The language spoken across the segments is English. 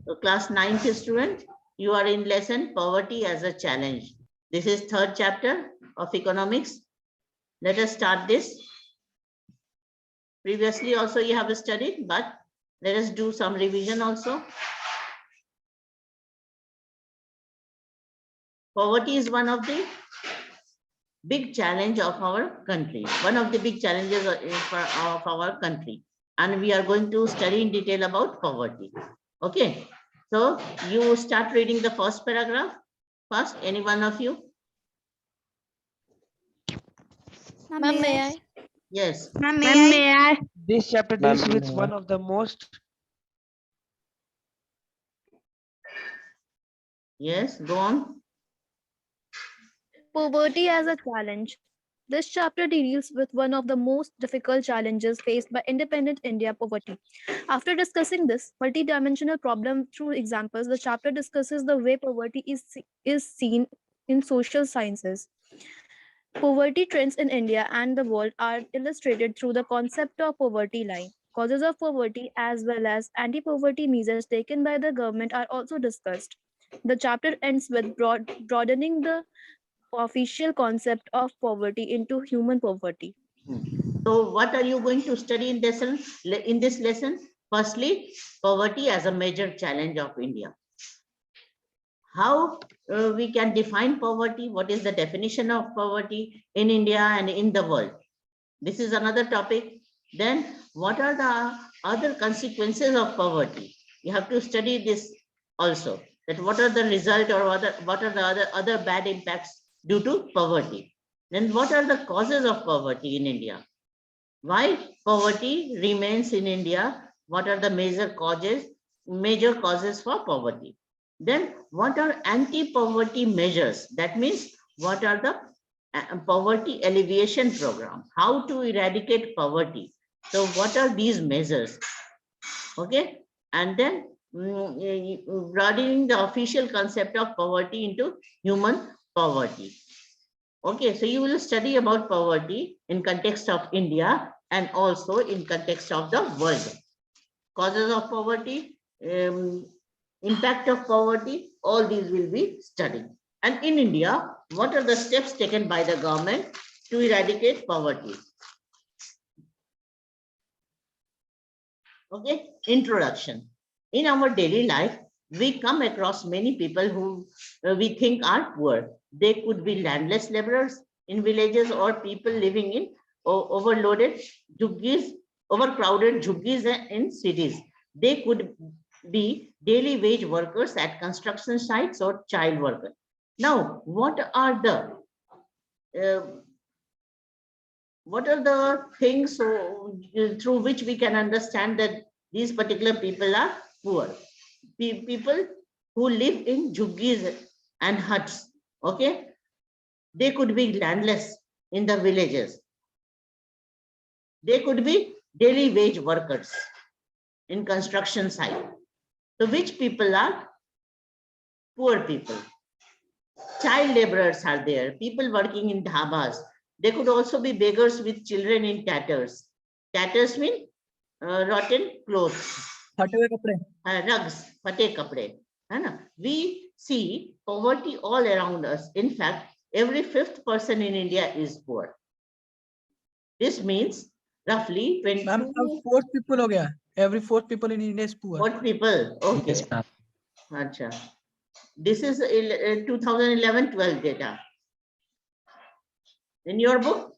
So class 9th student, you are in lesson Poverty as a Challenge. This is third chapter of economics. Let us start this. Previously also you have studied, but let us do some revision also. Poverty is one of the big challenge of our country, one of the big challenges of our country. And we are going to study in detail about poverty. Okay, so you start reading the first paragraph first, any one of you? Ma'am, may I? Yes. Ma'am, may I? This chapter deals with one of the most Yes, go on. Poverty as a challenge. This chapter deals with one of the most difficult challenges faced by independent India, poverty. After discussing this multidimensional problem through examples, the chapter discusses the way poverty is seen in social sciences. Poverty trends in India and the world are illustrated through the concept of poverty line. Causes of poverty as well as anti-poverty measures taken by the government are also discussed. The chapter ends with broadening the official concept of poverty into human poverty. So what are you going to study in this lesson? Firstly, poverty as a major challenge of India. How we can define poverty? What is the definition of poverty in India and in the world? This is another topic. Then what are the other consequences of poverty? You have to study this also. That what are the result or what are the other bad impacts due to poverty? Then what are the causes of poverty in India? Why poverty remains in India? What are the major causes for poverty? Then what are anti-poverty measures? That means what are the poverty alleviation program? How to eradicate poverty? So what are these measures? Okay, and then broadening the official concept of poverty into human poverty. Okay, so you will study about poverty in context of India and also in context of the world. Causes of poverty, impact of poverty, all these will be studied. And in India, what are the steps taken by the government to eradicate poverty? Okay, introduction. In our daily life, we come across many people who we think are poor. They could be landless laborers in villages or people living in overloaded jhuggies, overcrowded jhuggies in cities. They could be daily wage workers at construction sites or child workers. Now, what are the things through which we can understand that these particular people are poor? People who live in jhuggies and huts, okay? They could be landless in the villages. They could be daily wage workers in construction site. So which people are poor people? Child laborers are there, people working in dhabas. They could also be beggars with children in tatters. Tatters mean rotten clothes. Rugs, fate kapde. We see poverty all around us. In fact, every fifth person in India is poor. This means roughly 20. Ma'am, fourth people ho gaya. Every fourth people in India is poor. What people? Okay. Yes, ma'am. Achha. This is 2011-12 data. In your book?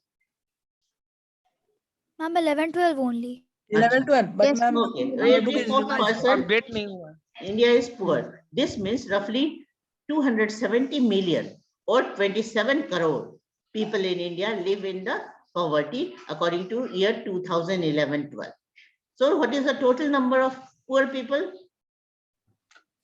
Ma'am, 11-12 only. 11-12, but Yes, ma'am, Okay. our book Every is fourth revised. person Update nahi hua. India is poor. This means roughly 270 million or 27 crore people in India live in the poverty according to year 2011-12. So what is the total number of poor people?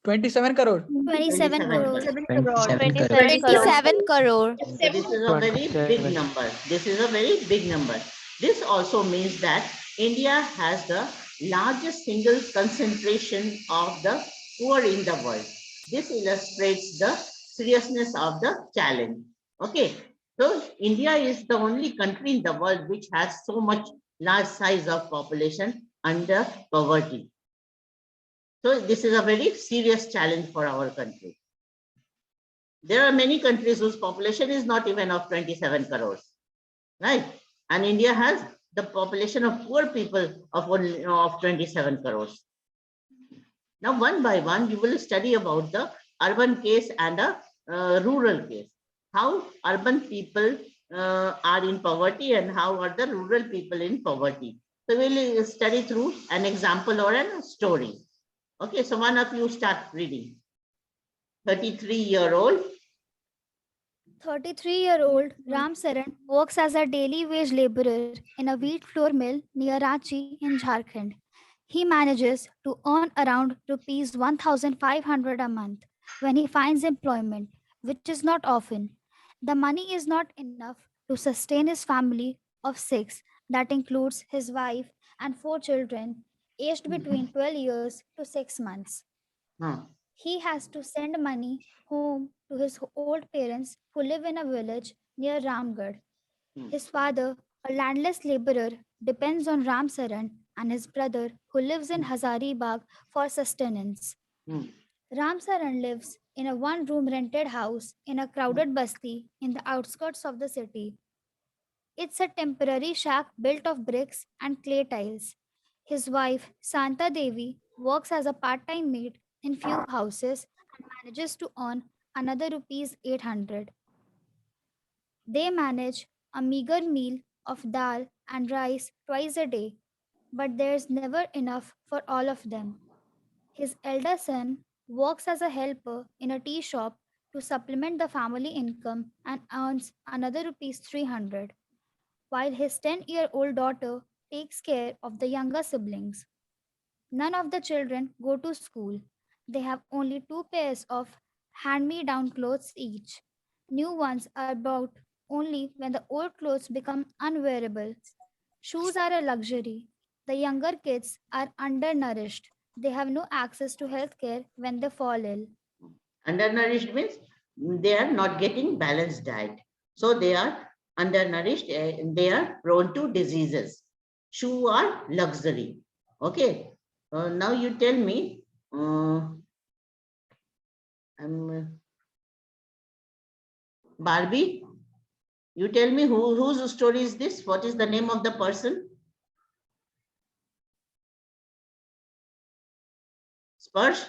27 crore. 27 crore. 27 crore. 27 crore. So this is a very big number. This is a very big number. This also means that India has the largest single concentration of the poor in the world. This illustrates the seriousness of the challenge. Okay, so India is the only country in the world which has so much large size of population under poverty. So this is a very serious challenge for our country. There are many countries whose population is not even of 27 crores, right? And India has the population of poor people of only of 27 crores. Now, one by one, you will study about the urban case and the rural case. How urban people are in poverty and how are the rural people in poverty. So we'll study through an example or a story. Okay, so one of you start reading. 33-year-old. 33-year-old Ram Saran works as a daily wage laborer in a wheat flour mill near Ranchi in Jharkhand. He manages to earn around rupees 1,500 a month when he finds employment, which is not often. The money is not enough to sustain his family of 6, that includes his wife and 4 children aged between 12 years to 6 months. Huh. He has to send money home to his old parents who live in a village near Ramgarh. Hmm. His father, a landless laborer, depends on Ram Saran and his brother, who lives in Hazaribagh, for sustenance. Hmm. Ram Saran lives in a one-room rented house in a crowded basti in the outskirts of the city. It's a temporary shack built of bricks and clay tiles. His wife, Santa Devi, works as a part-time maid in few houses and manages to earn another rupees 800. They manage a meager meal of dal and rice twice a day, but there's never enough for all of them. His elder son works as a helper in a tea shop to supplement the family income and earns another rupees 300, while his 10-year-old daughter takes care of the younger siblings. None of the children go to school. They have only 2 pairs of hand me down clothes each. New ones are bought only when the old clothes become unwearable. Shoes are a luxury. The younger kids are undernourished. They have no access to healthcare when they fall ill. Undernourished means they are not getting balanced diet. So they are undernourished, they are prone to diseases. Shoe are luxury. Okay. Now you tell me, Barbie, you tell me whose story is this? What is the name of the person? Sparsh?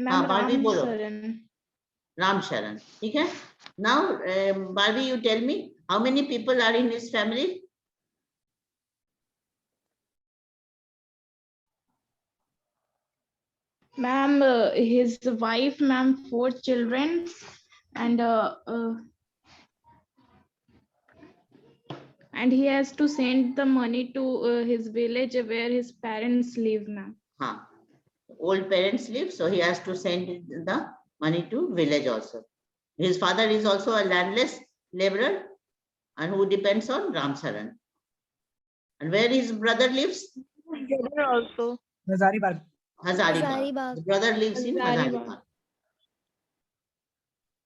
Ma'am Barbie Ram बोलो. शरण Ram Sharan. Okay. Now, Barbie, you tell me how many people are in his family? Ma'am his wife ma'am 4 children and and he has to send the money to his village where his parents live ma'am. Huh. Old parents live, so he has to send the money to village also. His father is also a landless laborer and who depends on Ram Saran. And where his brother lives? Also Hazaribagh. Hazaribagh. Hazaribagh. The brother lives in Hazaribagh. Hazaribagh.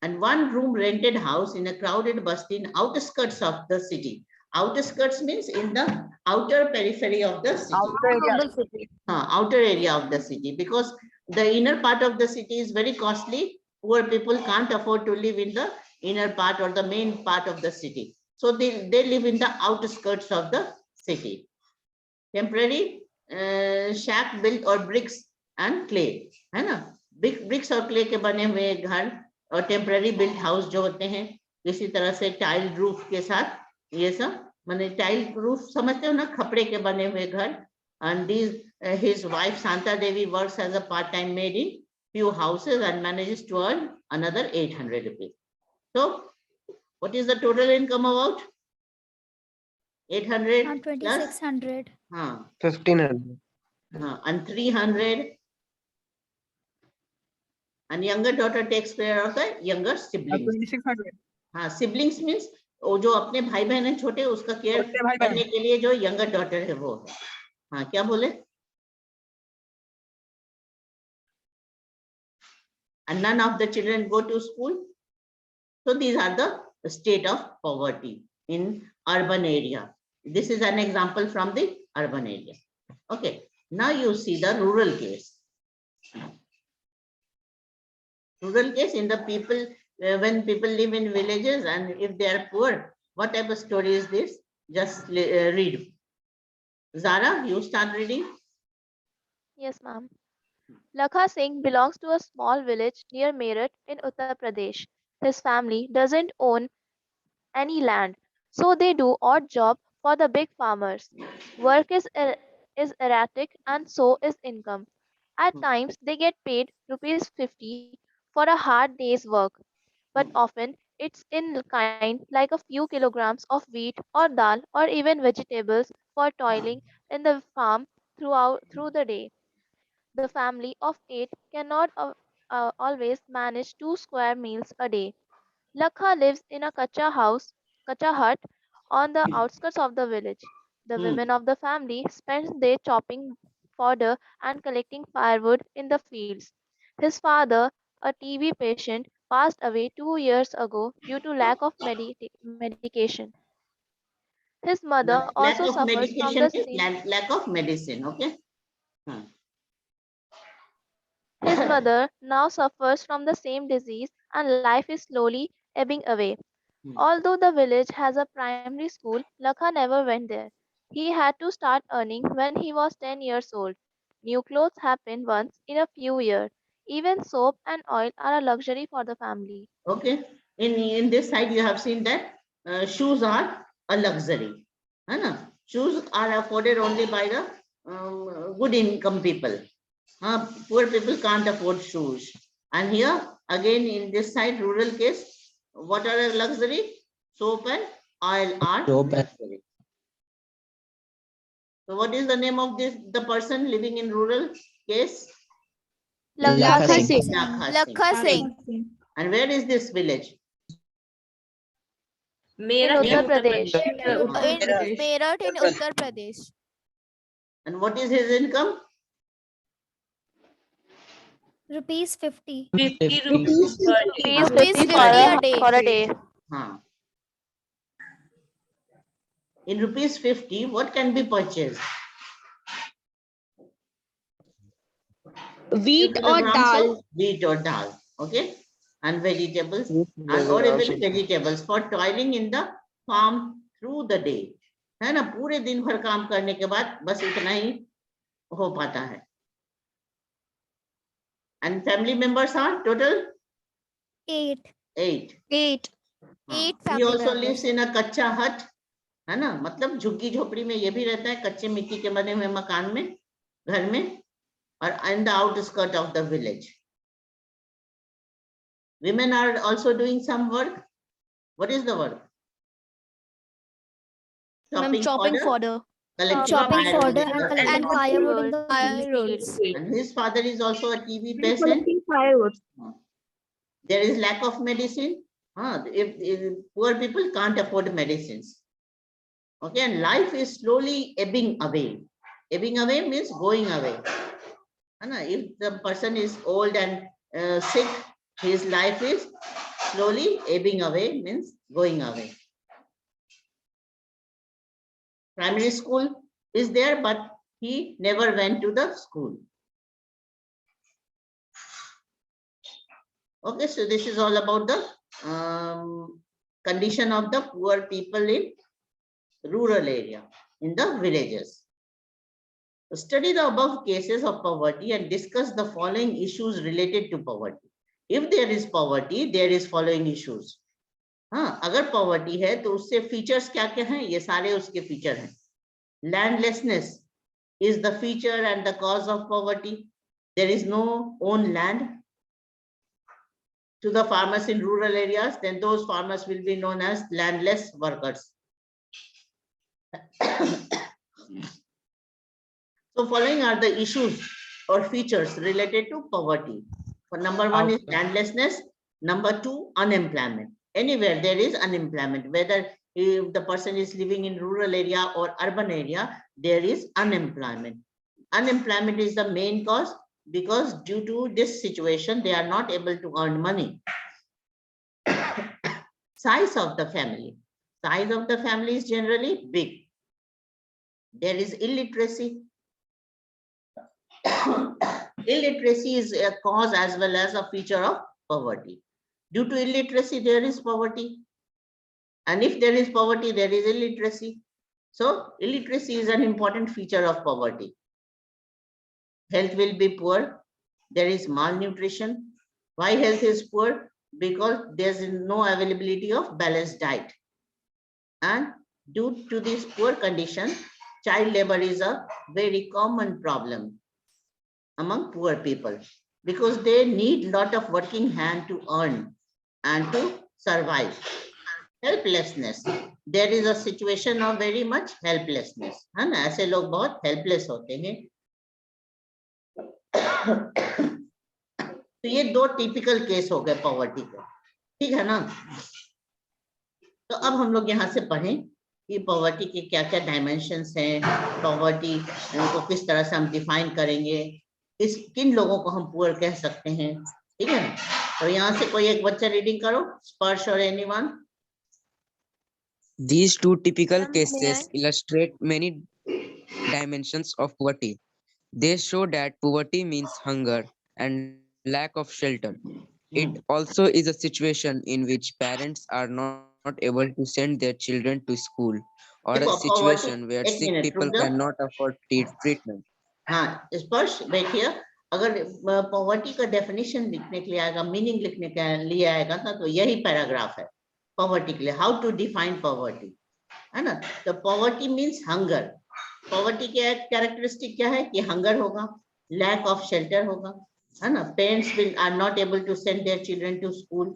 And one room rented house in a crowded basti in outskirts of the city. Outskirts means in the outer periphery of the city. Outer area of the city, because the inner part of the city is very costly. Poor people can't afford to live in the inner part or the main part of the city. So they live in the outskirts of the city. Temporary shack built or bricks and clay, है ना? Bricks और clay के बने हुए घर और temporary built house जो होते हैं किसी तरह से टाइल रूफ के साथ, ये सब माने टाइल रूफ समझते हो ना, खपड़े के बने हुए घर. And his wife Santa Devi works as a part-time maid in few houses and manages to earn another 800 rupees. So what is the total income about? 800 And plus 2,600. 1,500. And 300. And younger daughter takes care of the younger siblings. 2,600. Siblings means वो जो अपने भाई बहन हैं छोटे उसका care छोटे भाई करने बहन. के लिए जो younger daughter है वो है. क्या बोले? And none of the children go to school. So these are the state of poverty in urban area. This is an example from the urban area. Okay. Now you see the rural case. Rural case in the people, when people live in villages and if they are poor, what type of story is this? Just read. Zara, you start reading. Yes, ma'am. Lakha Singh belongs to a small village near Meerut in Uttar Pradesh. His family doesn't own any land, so they do odd job for the big farmers. Work is erratic and so is income. At times they get paid rupees 50 for a hard day's work, but often it's in kind like a few kilograms of wheat or dal or even vegetables for toiling in the farm through the day. The family of 8 cannot always manage 2 square meals a day. Lakha lives in a kacha hut on the outskirts of the village. The Hmm. women of the family spend their chopping fodder and collecting firewood in the fields. His father, a TB patient, passed away 2 years ago due to lack of medication. His mother also Lack of suffers from the medication is same. lack of medicine. Okay. Hmm. His mother now suffers from the same disease and life is slowly ebbing away. Hmm. Although the village has a primary school, Lakha never went there. He had to start earning when he was 10 years old. New clothes happen once in a few years. Even soap and oil are a luxury for the family. Okay. In this side, you have seen that shoes are a luxury. है ना? Shoes are afforded only by the good income people. Poor people can't afford shoes. And here, again, in this side, rural case, what are a luxury? Soap and oil are Soap and- luxury. So what is the name of the person living in rural case? Lakha Lakha Singh. Singh. Lakha Singh. Lakha Singh. And where is this village? In Meerut Uttar Uttar Pradesh. Pradesh In Meerut in Uttar Pradesh. And what is his income? Rupees 50. 50 rupees per day. Rupees Rupees 50 50 a day. for a day. Huh. In rupees 50, what can be purchased? Wheat Few or kilograms dal. of wheat or dal. Okay. And vegetables Fruit and or vegetables. even vegetables for toiling in the farm through the day. है ना? पूरे दिन भर काम करने के बाद बस इतना ही हो पाता है. And family members are total 8. 8. 8. हाँ. 8 He family also members. lives in a कच्चा hut. है ना? मतलब झुग्गी झोपड़ी में ये भी रहता है, कच्चे मिट्टी के बने हुए मकान में, घर में, और in the outskirt of the village. Women are also doing some work. What is the work? Ma'am, chopping fodder. Collecting Chopping firewood fodder in and the collecting field. firewood in the Fire field. roads. And his father is also a TB patient. Collecting firewood. There is lack of medicine. If poor people can't afford medicines. Okay, and life is slowly ebbing away. Ebbing away means going away. If the person is old and sick, his life is slowly ebbing away, means going away. Primary school is there, but he never went to the school. Okay, so this is all about the condition of the poor people in rural area, in the villages. Study the above cases of poverty and discuss the following issues related to poverty. If there is poverty, there is following issues. हाँ, अगर poverty है तो उससे features क्या क्या हैं? ये सारे उसके feature हैं. Landlessness is the feature and the cause of poverty. There is no own land to the farmers in rural areas, then those farmers will be known as landless workers. So following are the issues or features related to poverty. For number one is landlessness. Number two, unemployment. Anywhere there is unemployment, whether if the person is living in rural area or urban area, there is unemployment. Unemployment is the main cause because due to this situation, they are not able to earn money. Size of the family. Size of the family is generally big. There is illiteracy. Illiteracy is a cause as well as a feature of poverty. Due to illiteracy, there is poverty. And if there is poverty, there is illiteracy. So illiteracy is an important feature of poverty. Health will be poor. There is malnutrition. Why health is poor? Because there's no availability of balanced diet. And due to this poor condition, child labor is a very common problem among poor people because they need lot of working hand to earn and to survive. Helplessness. There is a situation of very much helplessness. है ना, ऐसे लोग बहुत helpless होते हैं. तो ये दो टिपिकल केस हो गए पॉवर्टी के, ठीक है ना. तो अब हम लोग यहाँ से पढ़ें कि पॉवर्टी के क्या क्या डायमेंशंस हैं, पॉवर्टी को किस तरह से हम डिफाइन करेंगे, किन लोगों को हम पुअर कह सकते हैं, ठीक है ना. तो यहाँ से कोई एक बच्चा रीडिंग करो, स्पर्श और anyone. These two typical Ma'am, may cases illustrate many dimensions of poverty. They show that poverty means hunger and lack of shelter. It also is a situation in which parents are not able to send their children to school, or a देखो poverty, situation where एक sick minute people रुक जाओ. cannot afford treatment. हाँ स्पर्श देखिए, अगर poverty का definition लिखने के लिए आएगा, मीनिंग लिखने के लिए आएगा ना, तो यही पैराग्राफ है पॉवर्टी के लिए. हाउ टू डिफाइन पॉवर्टी, है ना. तो पॉवर्टी मीन्स हंगर. पॉवर्टी के कैरेक्टरिस्टिक क्या है कि हंगर होगा, लैक ऑफ शेल्टर होगा, है ना. Parents will are not able to send their children to school.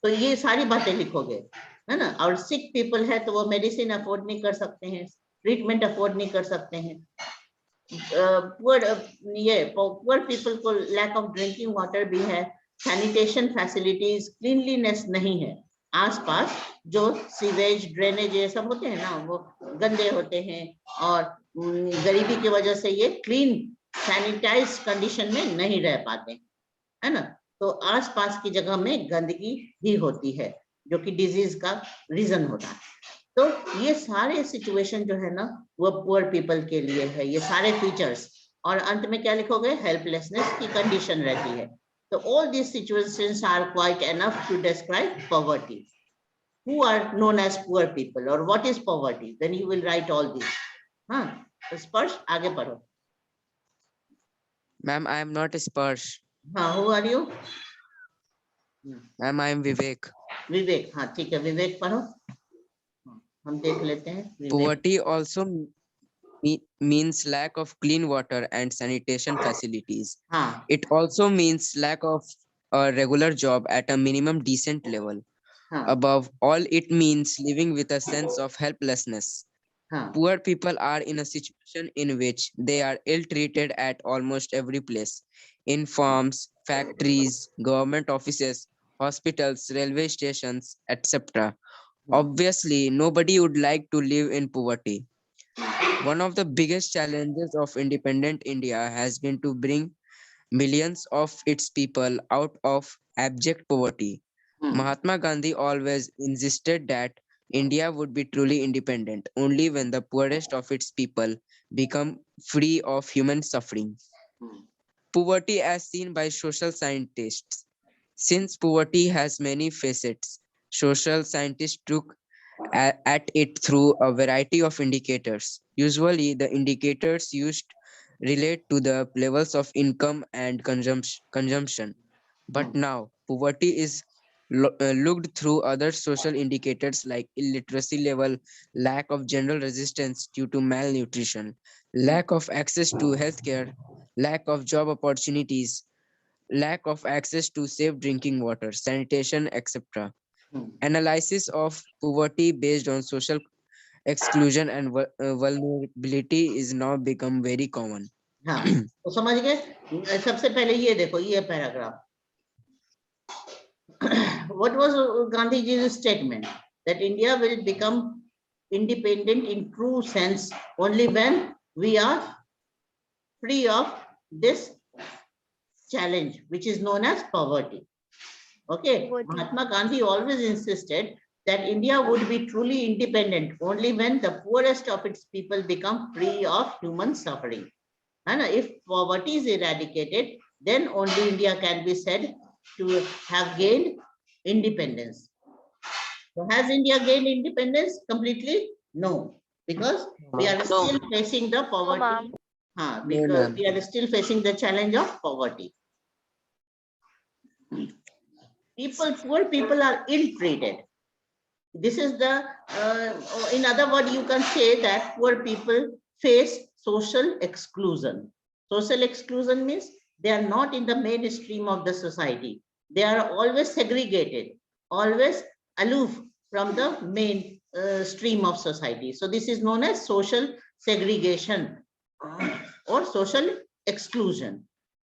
तो ये सारी बातें लिखोगे, है ना. और सिक पीपल है तो वो मेडिसिन अफोर्ड नहीं कर सकते हैं, ट्रीटमेंट अफोर्ड नहीं कर सकते हैं. पुअर पीपल को लैक ऑफ ड्रिंकिंग वाटर भी है, सैनिटेशन फैसिलिटीज, क्लीनलीनेस नहीं है. आसपास जो सीवेज ड्रेनेज ये सब होते हैं ना, वो गंदे होते हैं और गरीबी की वजह से ये क्लीन सैनिटाइज कंडीशन में नहीं रह पाते, है ना. तो आसपास की जगह में गंदगी ही होती है जो कि डिजीज का रीजन होता है. तो ये सारे सिचुएशन जो है ना वो पुअर पीपल के लिए है, ये सारे फीचर्स. और अंत में क्या लिखोगे, हेल्पलेसनेस की कंडीशन रहती है. तो all these situations are quite enough to describe poverty. Who are known as poor people or what is poverty? Then you will write all these. हाँ, तो स्पर्श आगे पढ़ो. Ma'am, I am not Sparsh. हाँ, who are you? Ma'am, I am Vivek. विवेक. हाँ ठीक है, विवेक पढ़ो. हम देख लेते हैं. विवेक. Poverty also means lack of clean water and sanitation facilities. हाँ It also means lack of a regular job at a minimum decent level. हाँ Above all, it means living with a sense of helplessness. हाँ Poor people are in a situation in which they are ill-treated at almost every place. In farms, factories, government offices, hospitals, railway stations, etc. Obviously, nobody would like to live in poverty. One of the biggest challenges of independent India has been to bring millions of its people out of abject poverty. Mahatma Gandhi always insisted that India would be truly independent only when the poorest of its people become free of human suffering. Poverty as seen by social scientists. Since poverty has many facets, social scientists look at it through a variety of indicators. Usually, the indicators used relate to the levels of income and consumption. But now, poverty is looked through other social indicators like illiteracy level, lack of general resistance due to malnutrition, lack of access to healthcare, lack of job opportunities, lack of access to safe drinking water, sanitation, etc. Analysis of poverty based on social exclusion and vulnerability is now become very common. हाँ, तो समझ गए. सबसे पहले ये देखो, ये paragraph. What was Gandhiji's statement? That India will become independent in true sense only when we are free of this challenge, which is known as poverty. Okay, Poverty. Mahatma Gandhi always insisted that India would be truly independent only when the poorest of its people become free of human suffering. है ना? If poverty is eradicated, then only India can be said to have gained independence. So has India gained independence completely? No, because we are still facing the No, poverty. ma'am. No, Because ma'am. we are still facing the challenge of poverty. Poor people are ill-treated. This is the, in other words, you can say that poor people face social exclusion. Social exclusion means they are not in the mainstream of the society. They are always segregated, always aloof from the main stream of society. So this is known as social segregation or social exclusion.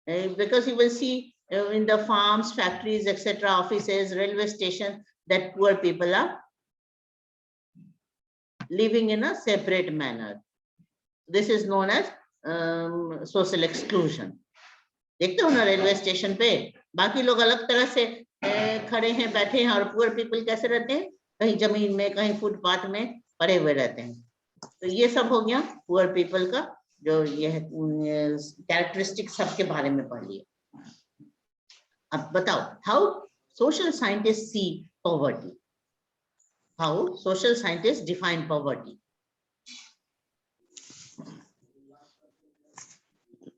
Because you will see in the farms, factories, etc., offices, railway stations, that poor people are living in a separate manner. This is known as social exclusion. देखते हो ना railway station पे बाकी लोग अलग तरह से खड़े हैं, बैठे हैं, और पुअर पीपल कैसे रहते हैं? कहीं जमीन में, कहीं फुटपाथ में पड़े हुए रहते हैं. तो ये सब हो गया पुअर पीपल का, जो ये कैरेक्टरिस्टिक सबके बारे में पढ़ लिए. अब बताओ, how social scientist see poverty? How social scientists define poverty?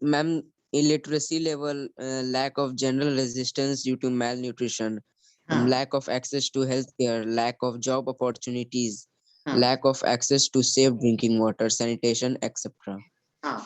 Ma'am, illiteracy level, lack of general resistance due to malnutrition, lack of access to healthcare, lack of job opportunities, lack of access to safe drinking water, sanitation, etc. हाँ,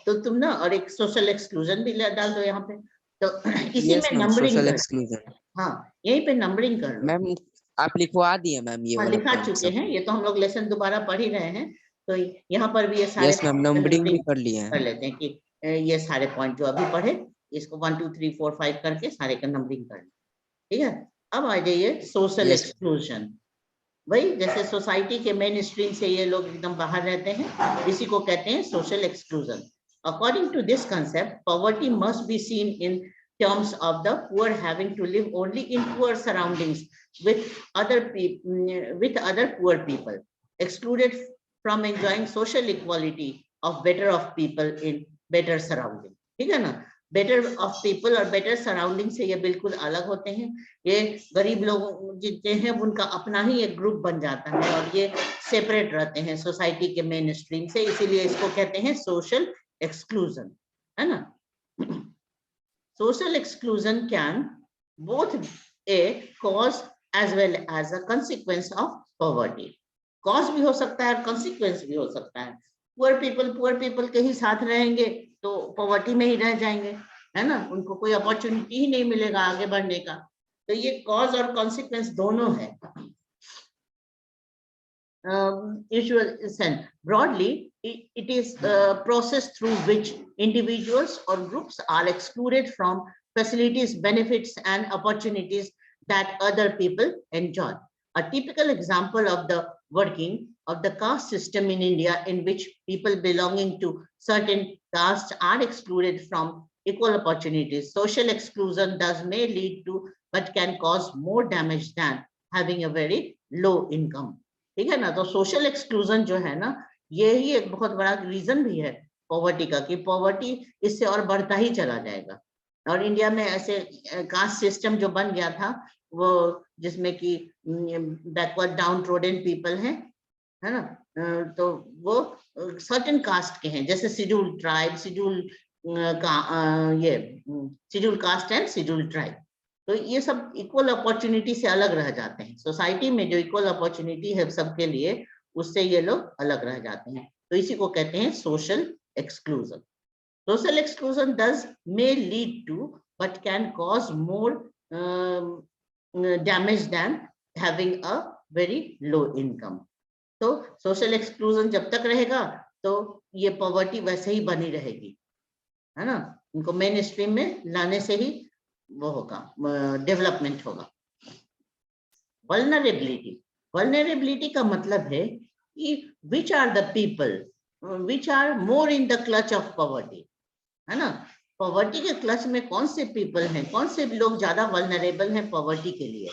तो तुम ना और एक social exclusion भी डाल दो यहाँ पे, तो इसी Yes, में ma'am, नंबरिंग social कर. exclusion. हाँ, यहीं पे नंबरिंग कर लो. मैम आप लिखवा दिए मैम ये हाँ, वाला लिखा point चुके सब. हैं, ये तो हम लोग लेसन दोबारा पढ़ ही रहे हैं, तो यहाँ पर भी ये सारे Yes, ma'am, numbering भी कर लिए हैं. कर लेते हैं कि ये सारे पॉइंट जो अभी पढ़े इसको 1 2 3 4 5 करके सारे का नंबरिंग कर लें. ठीक है. अब आ जाइए सोशल Yes. एक्सक्लूजन. वही जैसे सोसाइटी के मेन स्ट्रीम से ये लोग एकदम बाहर रहते हैं, इसी को कहते हैं social exclusion. According to this concept, poverty must be seen in terms of the poor having to live only in poor surroundings with other poor people, excluded from enjoying social equality of better off people in better surrounding. ठीक है ना? Better of people और better surrounding से ये बिल्कुल अलग होते हैं. ये गरीब लोग जितने हैं उनका अपना ही एक ग्रुप बन जाता है और ये सेपरेट रहते हैं सोसाइटी के मेन स्ट्रीम से, इसीलिए इसको कहते हैं सोशल exclusion, है ना? Social exclusion can both a cause as well as a consequence of poverty. Cause भी हो सकता है, consequence भी हो सकता है. Poor people के ही साथ रहेंगे तो poverty में ही रह जाएंगे, है ना? उनको कोई opportunity ही नहीं मिलेगा आगे बढ़ने का. तो ये cause और consequence दोनों है. Usual sense. Broadly, it is a process through which individuals or groups are excluded from facilities, benefits, and opportunities that other people enjoy. A typical example of the working of the caste system in India, in which people belonging to certain castes are excluded from equal opportunities. Social exclusion thus may lead to, but can cause more damage than having a very low income. ठीक है ना? तो social exclusion जो है ना, ये ही एक बहुत बड़ा रीजन भी है पॉवर्टी का, कि पॉवर्टी इससे और बढ़ता ही चला जाएगा. और इंडिया में ऐसे कास्ट सिस्टम जो बन गया था, वो जिसमें कि बैकवर्ड डाउन ट्रोडन पीपल हैं, है ना? तो वो सर्टेन कास्ट के हैं, जैसे schedule tribe, schedule caste and schedule tribe. तो ये सब इक्वल अपॉर्चुनिटी से अलग रह जाते हैं. सोसाइटी में जो इक्वल अपॉर्चुनिटी है सबके लिए, उससे ये लोग अलग रह जाते हैं. तो इसी को कहते हैं social exclusion. Social exclusion does may lead to but can cause more damage than having a very low income. तो सोशल एक्सक्लूजन जब तक रहेगा तो ये पॉवर्टी वैसे ही बनी रहेगी, है ना? उनको मेन स्ट्रीम में लाने से ही वो होगा, डेवलपमेंट होगा. वल्नरेबिलिटी का मतलब है कि which are the people which are more in the clutch of poverty, है ना? पॉवर्टी के क्लच में कौन से पीपल हैं, कौन से लोग ज्यादा वल्नरेबल हैं पॉवर्टी के लिए?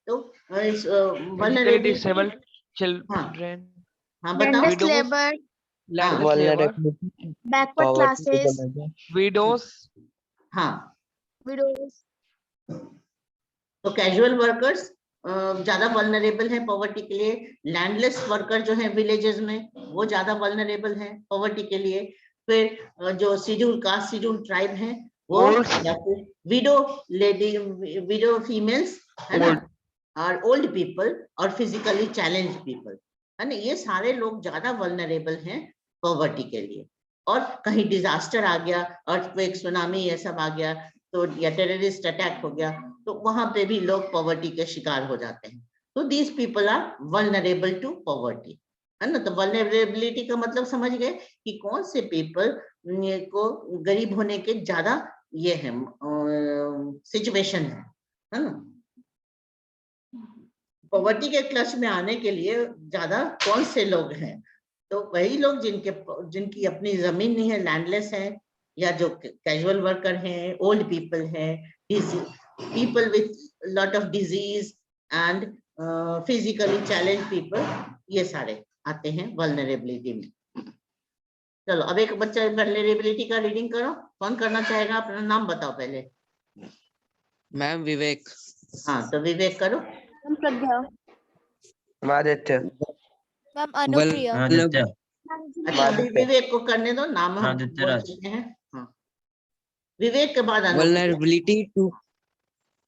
तो Physically disabled children, हाँ बताओ. Disabled, Language labor. Vulnerability, Backward poverty is a classes. measure. Widows. हाँ, Widows. तो कैजुअल वर्कर्स ज्यादा वल्नरेबल है पॉवर्टी के लिए। लैंडलेस वर्कर जो है विलेजेस में, वो ज्यादा वल्नरेबल है पॉवर्टी के लिए। फिर जो शेड्यूल कास्ट, शेड्यूल ट्राइब है वो, या फिर विडो लेडी, विडो फीमेल्स है ना, और ओल्ड पीपल और फिजिकली चैलेंज पीपल, है ना, ये सारे लोग ज्यादा वल्नरेबल हैं पॉवर्टी के लिए। और कहीं डिजास्टर आ गया, अर्थक्वेक, सुनामी, ये सब आ गया तो, या टेररिस्ट अटैक हो गया, तो वहां पे भी लोग पॉवर्टी के शिकार हो जाते हैं। तो these people are vulnerable to poverty, है ना। तो वल्नरेबिलिटी का मतलब समझ गए कि कौन से पीपल को गरीब होने के ज्यादा ये है सिचुएशन है ना। पॉवर्टी के क्लच में आने के लिए ज्यादा कौन से लोग हैं, तो वही लोग जिनकी अपनी जमीन नहीं है, लैंडलेस है, या जो कैजुअल वर्कर हैं, ओल्ड पीपल हैं, people with lot of disease and physically challenge people, ये सारे आते हैं वल्नरेबिलिटी में। चलो अब एक बच्चा वल्नरेबिलिटी का रीडिंग करो। कौन करना चाहेगा? अपना नाम बताओ पहले। मैम विवेक। हाँ, तो विवेक करो। हम प्रज्ञा। आदित्य। मैम अनुप्रिया। अच्छा, अभी विवेक को करने दो, नाम हम बोल चुके हैं। हाँ, विवेक के बाद Anupriya. Vulnerability to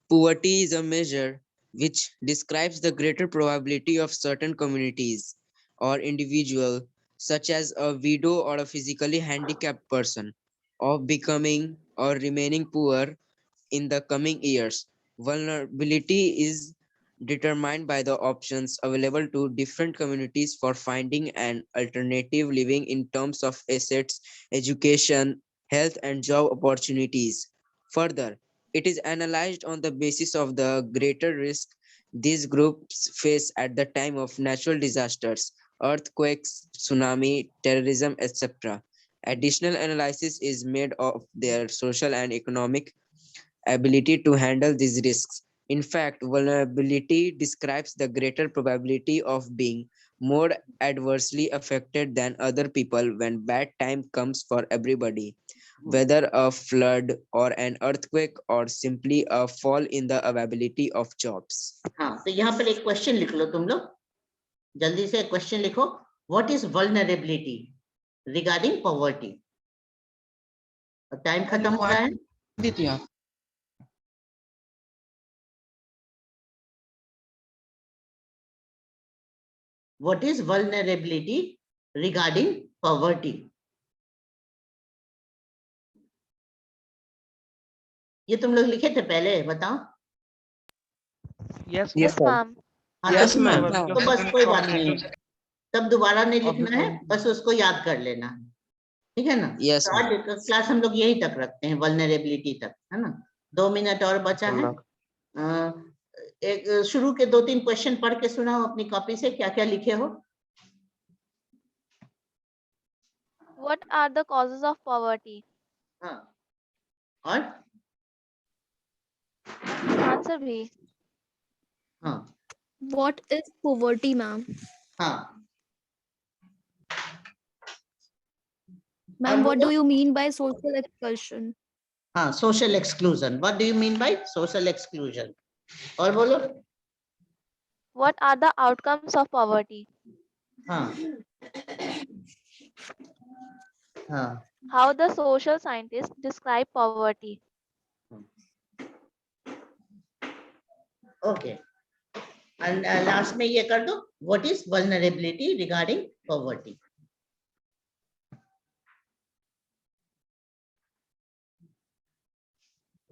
poverty is a measure which describes the greater probability of certain communities or individual, such as a widow or a physically handicapped person, of becoming or remaining poor in the coming years. Vulnerability is determined by the options available to different communities for finding an alternative living in terms of assets, education, health, and job opportunities. Further, it is analyzed on the basis of the greater risk these groups face at the time of natural disasters, earthquakes, tsunami, terrorism, etc. Additional analysis is made of their social and economic ability to handle these risks. In fact, vulnerability describes the greater probability of being more adversely affected than other people when bad time comes for everybody, whether a flood or an earthquake or simply a fall in the availability of jobs. हाँ, तो यहाँ पर एक question लिख लो तुम लोग, जल्दी से क्वेश्चन लिखो। What is vulnerability regarding poverty? Time खत्म हो रहा है। What is vulnerability regarding poverty? ये तुम लोग लिखे थे पहले, बताओ। Yes, Yes, ma'am. हाँ, Yes, तो ma'am. तो बस कोई बात नहीं, तब दोबारा नहीं लिखना है, बस उसको याद कर लेना है, ठीक है ना। Yes, तो आज क्लास हम लोग यही तक रखते हैं, वल्नरेबिलिटी तक, है ना। 2 मिनट और बचा है। एक शुरू के 2-3 क्वेश्चन पढ़ के सुनाओ अपनी कॉपी से, क्या क्या लिखे हो। What are the causes of poverty? हाँ, और Answer B. हाँ What is poverty, ma'am? हाँ, Ma'am, what बोलो? do you mean by social expulsion? हाँ, social exclusion. What do you mean by social exclusion? और बोलो। What are the outcomes of poverty? हाँ हाँ, How the social scientists describe poverty? Okay. And last में ये कर दो, what is vulnerability regarding poverty?